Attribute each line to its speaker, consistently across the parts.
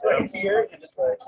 Speaker 1: Right here, you just like.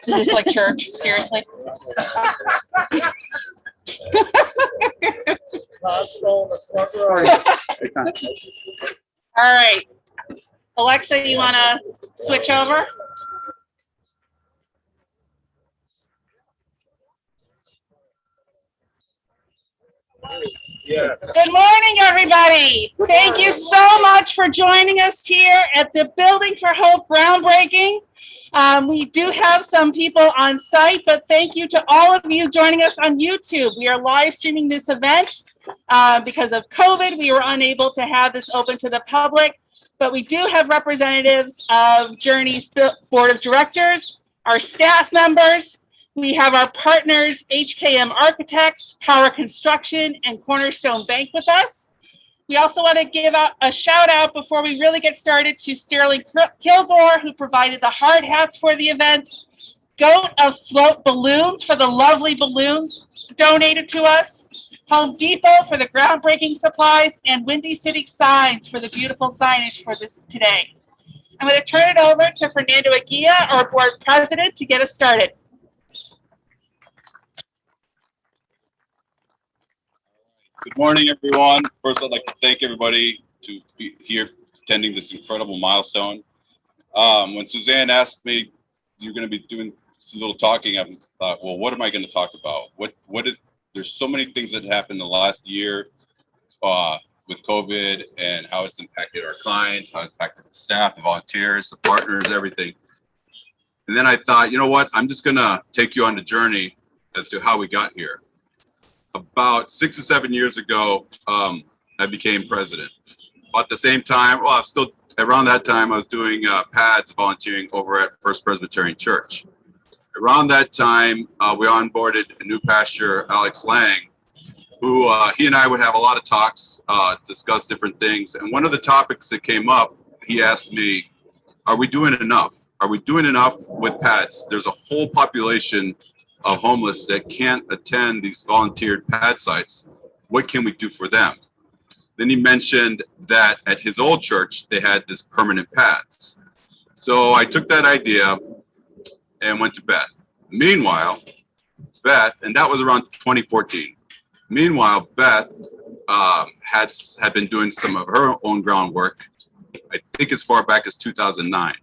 Speaker 2: Is this like church? Seriously? All right. Alexa, you want to switch over?
Speaker 1: Yeah.
Speaker 2: Good morning, everybody. Thank you so much for joining us here at the Building for Hope groundbreaking. We do have some people on site, but thank you to all of you joining us on YouTube. We are live streaming this event. Because of COVID, we were unable to have this open to the public, but we do have representatives of Journey's Board of Directors, our staff members. We have our partners, HKM Architects, Power Construction, and Cornerstone Bank with us. We also want to give a shout out before we really get started to Sterling Kilgore, who provided the hard hats for the event, Goat Afloat Balloons for the lovely balloons donated to us, Home Depot for the groundbreaking supplies, and Windy City Signs for the beautiful signage for this today. I'm going to turn it over to Fernando Aguilla, our board president, to get us started.
Speaker 3: Good morning, everyone. First, I'd like to thank everybody to be here attending this incredible milestone. When Suzanne asked me, you're going to be doing some little talking, I thought, well, what am I going to talk about? There's so many things that happened in the last year with COVID and how it's impacted our clients, how it's impacted the staff, the volunteers, the partners, everything. And then I thought, you know what? I'm just going to take you on the journey as to how we got here. About 6 or 7 years ago, I became president. About the same time, well, around that time, I was doing PADS volunteering over at First Presbyterian Church. Around that time, we onboarded a new pastor, Alex Lang, who he and I would have a lot of talks, discuss different things. And one of the topics that came up, he asked me, are we doing enough? Are we doing enough with PADS? There's a whole population of homeless that can't attend these volunteered pad sites. What can we do for them? Then he mentioned that at his old church, they had this permanent pads. So I took that idea and went to Beth. Meanwhile, Beth, and that was around 2014. Meanwhile, Beth had been doing some of her own groundwork, I think as far back as 2009.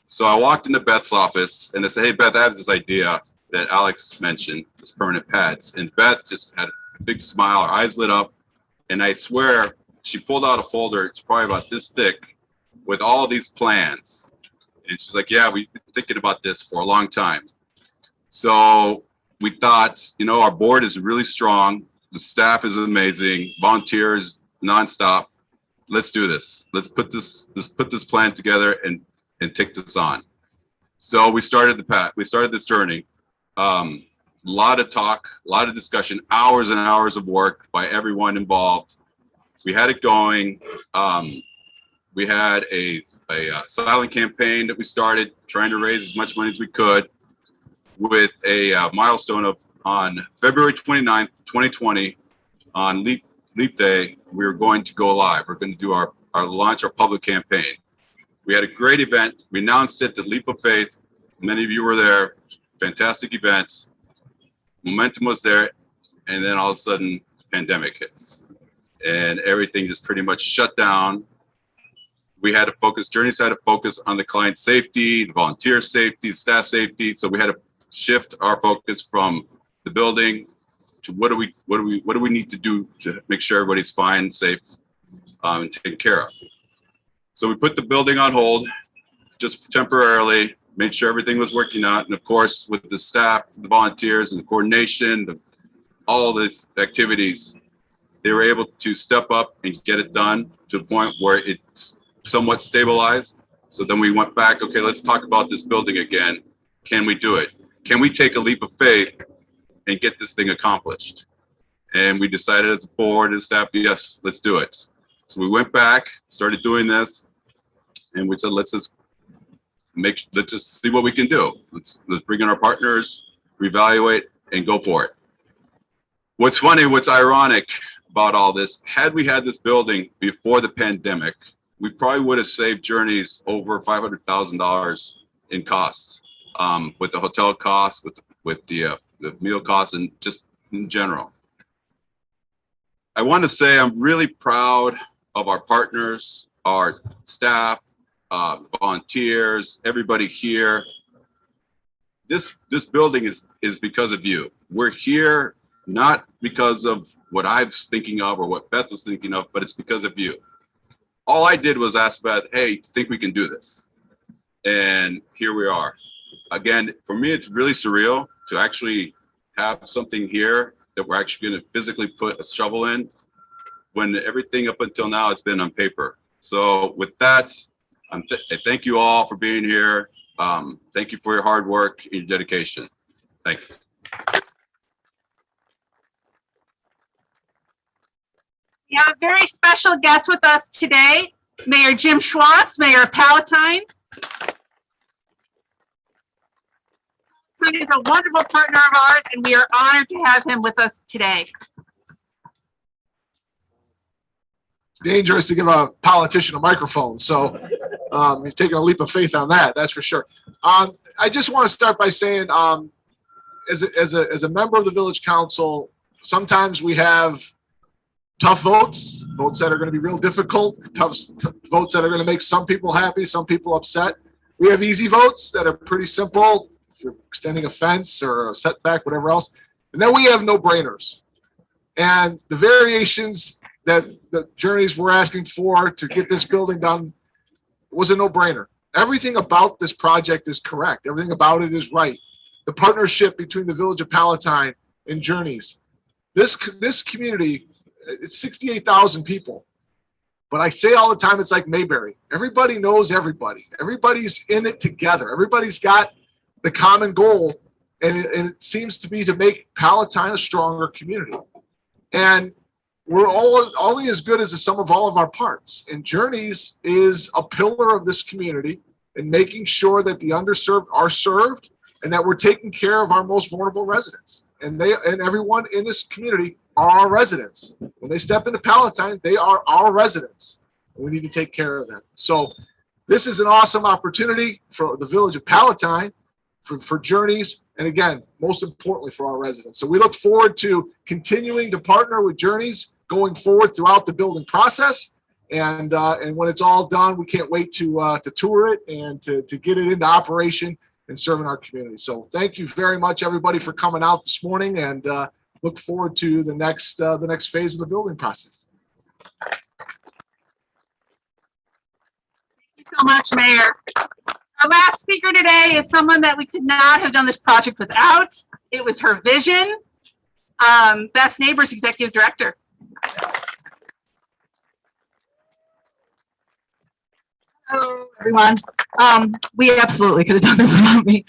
Speaker 3: So I walked into Beth's office and I said, hey, Beth, I have this idea that Alex mentioned, this permanent pads. And Beth just had a big smile, her eyes lit up. And I swear she pulled out a folder, it's probably about this thick, with all these plans. And she's like, yeah, we've been thinking about this for a long time. So we thought, you know, our board is really strong. The staff is amazing. Volunteers nonstop. Let's do this. Let's put this plan together and take this on. So we started this journey. A lot of talk, a lot of discussion, hours and hours of work by everyone involved. We had it going. We had a silent campaign that we started trying to raise as much money as we could, with a milestone of on February 29th, 2020, on Leap Day, we were going to go live. We're going to do our launch our public campaign. We had a great event. We announced it, the Leap of Faith. Many of you were there. Fantastic events. Momentum was there. And then all of a sudden, pandemic hits. And everything just pretty much shut down. We had to focus, Journey's had to focus on the client safety, the volunteer safety, staff safety. So we had to shift our focus from the building to what do we need to do to make sure everybody's fine, safe, and taken care of. So we put the building on hold just temporarily, made sure everything was working out. And of course, with the staff, the volunteers, and the coordination, all these activities, they were able to step up and get it done to the point where it's somewhat stabilized. So then we went back, okay, let's talk about this building again. Can we do it? Can we take a leap of faith and get this thing accomplished? And we decided as a board and staff, yes, let's do it. So we went back, started doing this, and we said, let's just see what we can do. Let's bring in our partners, reevaluate, and go for it. What's funny, what's ironic about all this, had we had this building before the pandemic, we probably would have saved Journeys over $500,000 in costs. with the hotel costs, with the meal costs, and just in general. I want to say I'm really proud of our partners, our staff, volunteers, everybody here. This building is because of you. We're here not because of what I was thinking of or what Beth was thinking of, but it's because of you. All I did was ask Beth, hey, think we can do this? And here we are. Again, for me, it's really surreal to actually have something here that we're actually going to physically put a shovel in, when everything up until now has been on paper. So with that, I thank you all for being here. Thank you for your hard work and your dedication. Thanks.
Speaker 2: We have a very special guest with us today, Mayor Jim Schwartz, Mayor of Palatine. He is a wonderful partner of ours, and we are honored to have him with us today.
Speaker 4: It's dangerous to give a politician a microphone, so you're taking a leap of faith on that, that's for sure. I just want to start by saying, as a member of the Village Council, sometimes we have tough votes that are going to be real difficult, tough votes that are going to make some people happy, some people upset. We have easy votes that are pretty simple, if you're extending a fence or a setback, whatever else. And then we have no-brainers. And the variations that the journeys were asking for to get this building done was a no-brainer. Everything about this project is correct. Everything about it is right. The partnership between the Village of Palatine and Journeys. This community, it's 68,000 people. But I say all the time, it's like Mayberry. Everybody knows everybody. Everybody's in it together. Everybody's got the common goal, and it seems to be to make Palatine a stronger community. And we're all only as good as the sum of all of our parts. And Journeys is a pillar of this community in making sure that the underserved are served and that we're taking care of our most vulnerable residents. And everyone in this community are our residents. When they step into Palatine, they are our residents. And we need to take care of them. So this is an awesome opportunity for the Village of Palatine, for Journeys, and again, most importantly, for our residents. So we look forward to continuing to partner with Journeys going forward throughout the building process. And when it's all done, we can't wait to tour it and to get it into operation and serving our community. So thank you very much, everybody, for coming out this morning, and look forward to the next phase of the building process.
Speaker 2: Thank you so much, Mayor. Our last speaker today is someone that we could not have done this project without. It was her vision. Beth Neighbors, Executive Director.
Speaker 5: Hello, everyone. We absolutely could have done this without me.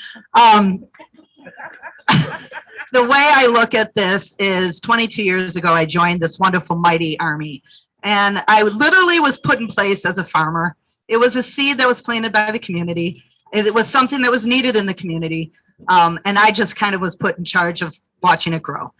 Speaker 5: The way I look at this is 22 years ago, I joined this wonderful, mighty army. And I literally was put in place as a farmer. It was a seed that was planted by the community. It was something that was needed in the community. And I just kind of was put in charge of watching it grow.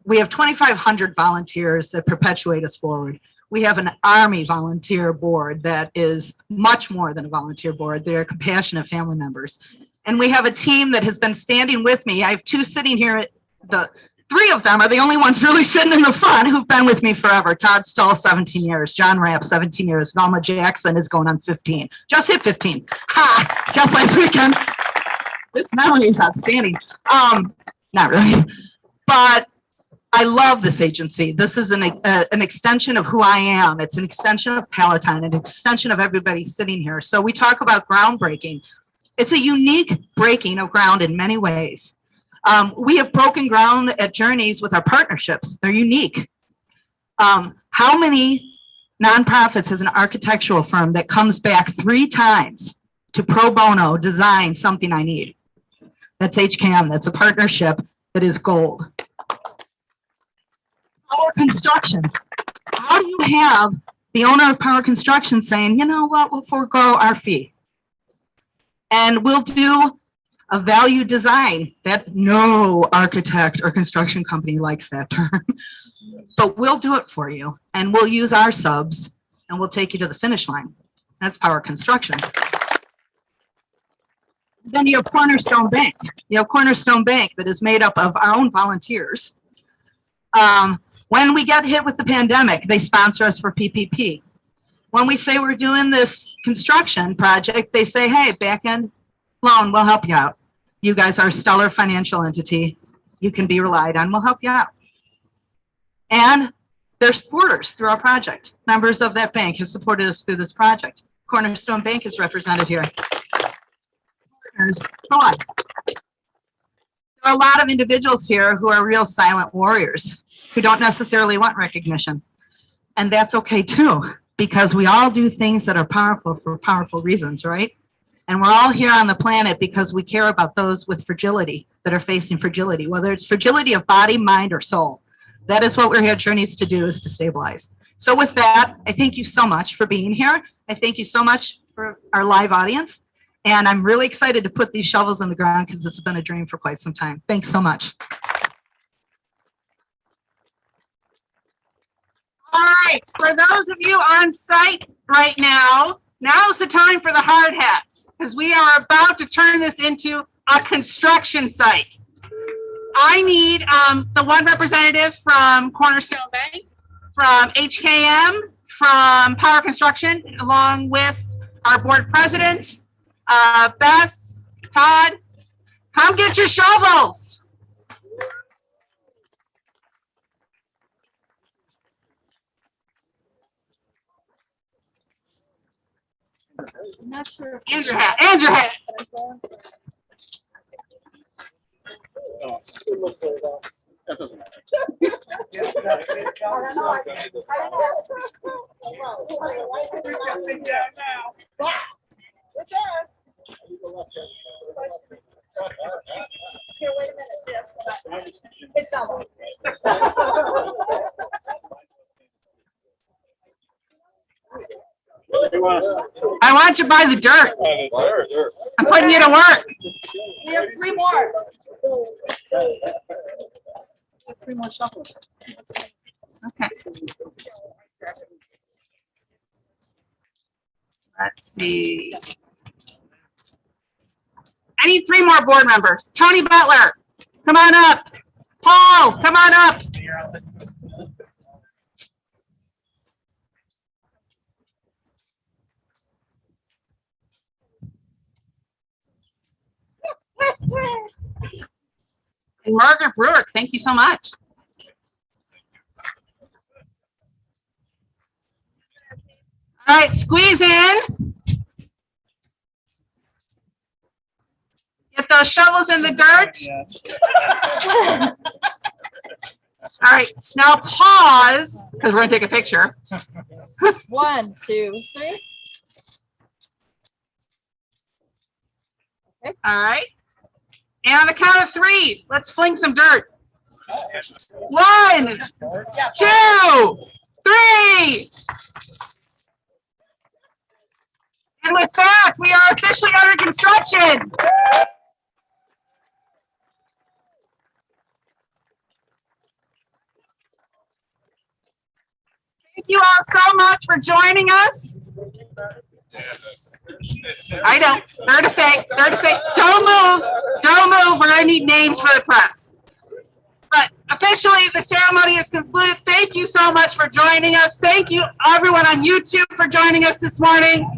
Speaker 5: We have 2,500 volunteers that perpetuate us forward. We have an Army volunteer board that is much more than a volunteer board. They're compassionate family members. And we have a team that has been standing with me. I have two sitting here. The three of them are the only ones really sitting in the front who've been with me forever. Todd Stahl, 17 years. John Rapp, 17 years. Velma Jackson is going on 15. Just hit 15. Ha! Just last weekend. This memory is outstanding. Not really. But I love this agency. This is an extension of who I am. It's an extension of Palatine, an extension of everybody sitting here. So we talk about groundbreaking. It's a unique breaking of ground in many ways. We have broken ground at Journeys with our partnerships. They're unique. How many nonprofits has an architectural firm that comes back 3 times to pro bono design something I need? That's HCAM. That's a partnership that is gold. Power Construction. How do you have the owner of Power Construction saying, you know what, we'll forego our fee and we'll do a value design? That no architect or construction company likes that term, but we'll do it for you and we'll use our subs and we'll take you to the finish line. That's Power Construction. Then you have Cornerstone Bank. You have Cornerstone Bank that is made up of our own volunteers. When we get hit with the pandemic, they sponsor us for PPP. When we say we're doing this construction project, they say, hey, back end loan, we'll help you out. You guys are a stellar financial entity. You can be relied on. We'll help you out. And they're supporters through our project. Members of that bank have supported us through this project. Cornerstone Bank is represented here. Partners, go on. There are a lot of individuals here who are real silent warriors who don't necessarily want recognition. And that's okay too, because we all do things that are powerful for powerful reasons, right? And we're all here on the planet because we care about those with fragility that are facing fragility, whether it's fragility of body, mind, or soul. That is what we're here at Journeys to do, is to stabilize. So with that, I thank you so much for being here. I thank you so much for our live audience. And I'm really excited to put these shovels in the ground because this has been a dream for quite some time. Thanks so much.
Speaker 2: All right, for those of you on site right now, now's the time for the hard hats, because we are about to turn this into a construction site. I need the one representative from Cornerstone Bank, from HKM, from Power Construction, along with our board president, Beth, Todd. Come get your shovels.
Speaker 6: I'm not sure.
Speaker 2: And your hat, and your hat.
Speaker 1: That doesn't matter.
Speaker 6: Here, wait a minute. It's almost.
Speaker 2: I want you by the dirt. I'm putting you to work.
Speaker 6: We have three more. Three more shuffles.
Speaker 2: Okay. Let's see. I need three more board members. Tony Butler, come on up. Paul, come on up. And Margaret Brewer, thank you so much. All right, squeeze in. Get those shovels in the dirt. All right, now pause, because we're gonna take a picture.
Speaker 6: 1, 2, 3.
Speaker 2: All right. And on the count of 3, let's fling some dirt. 1, 2, 3. And with that, we are officially under construction. Thank you all so much for joining us. I know. They're to stay. They're to stay. Don't move. Don't move. We're going to need names for the press. But officially, the ceremony is concluded. Thank you so much for joining us. Thank you, everyone on YouTube, for joining us this morning.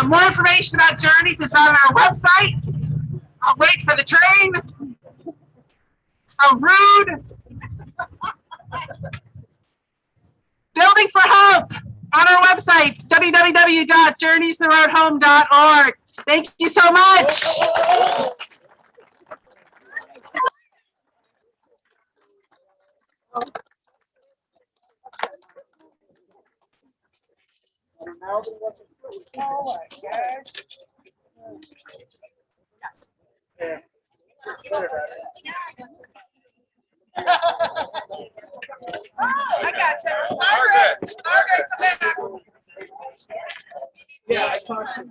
Speaker 2: More information about Journeys is on our website. I'll wait for the train. How rude. Building for Hope on our website, www.journeystheroadhome.org. Thank you so much.
Speaker 6: Oh, I got you. Margaret, come back.
Speaker 1: Yeah, I talked to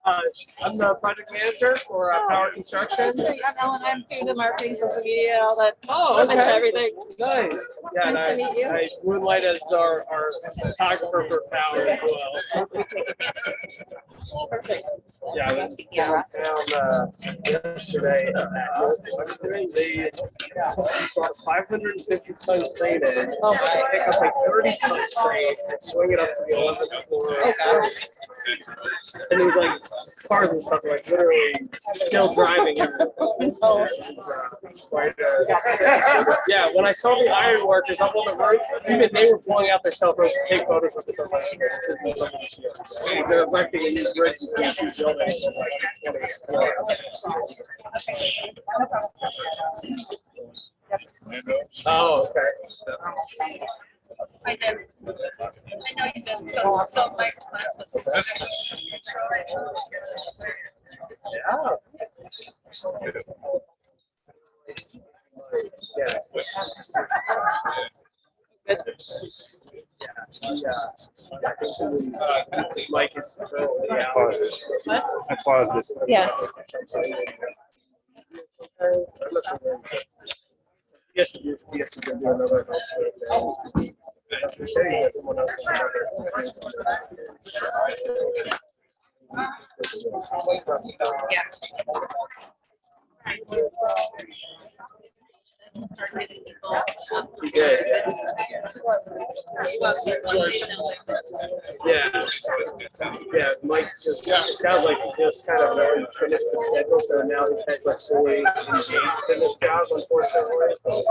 Speaker 1: I'm the project manager for Power Construction.
Speaker 6: I'm Ellen. I'm doing the marketing, social media, all that.
Speaker 1: Oh,
Speaker 6: Into everything.
Speaker 1: Nice. Yeah,
Speaker 6: Nice to
Speaker 1: and
Speaker 6: meet you.
Speaker 1: I moonlight as our photographer for Power as well.
Speaker 6: Perfect.
Speaker 1: Yeah, I was downtown yesterday. They brought a 550-ton crane in.
Speaker 6: Oh,
Speaker 1: They
Speaker 6: my.
Speaker 1: pick up a 30-ton crane and swing it up to the 11th floor.
Speaker 6: Oh, gosh.
Speaker 1: And there was like cars and stuff, like literally still driving everywhere.
Speaker 6: Oh.
Speaker 1: Yeah, when I saw the iron workers up on the roofs, even they were pulling out their cell phones to take photos of this. They're erecting a new bridge between two buildings. Oh, okay.
Speaker 6: I know you did. So my response was.
Speaker 1: Yeah. Mike is
Speaker 7: I paused this.
Speaker 6: Yeah.
Speaker 1: Yes, yes, do another. Good. Yeah, Mike just, it sounds like he just kind of already finished the schedule, so now he's kind of like fully engaged in this job, unfortunately. So,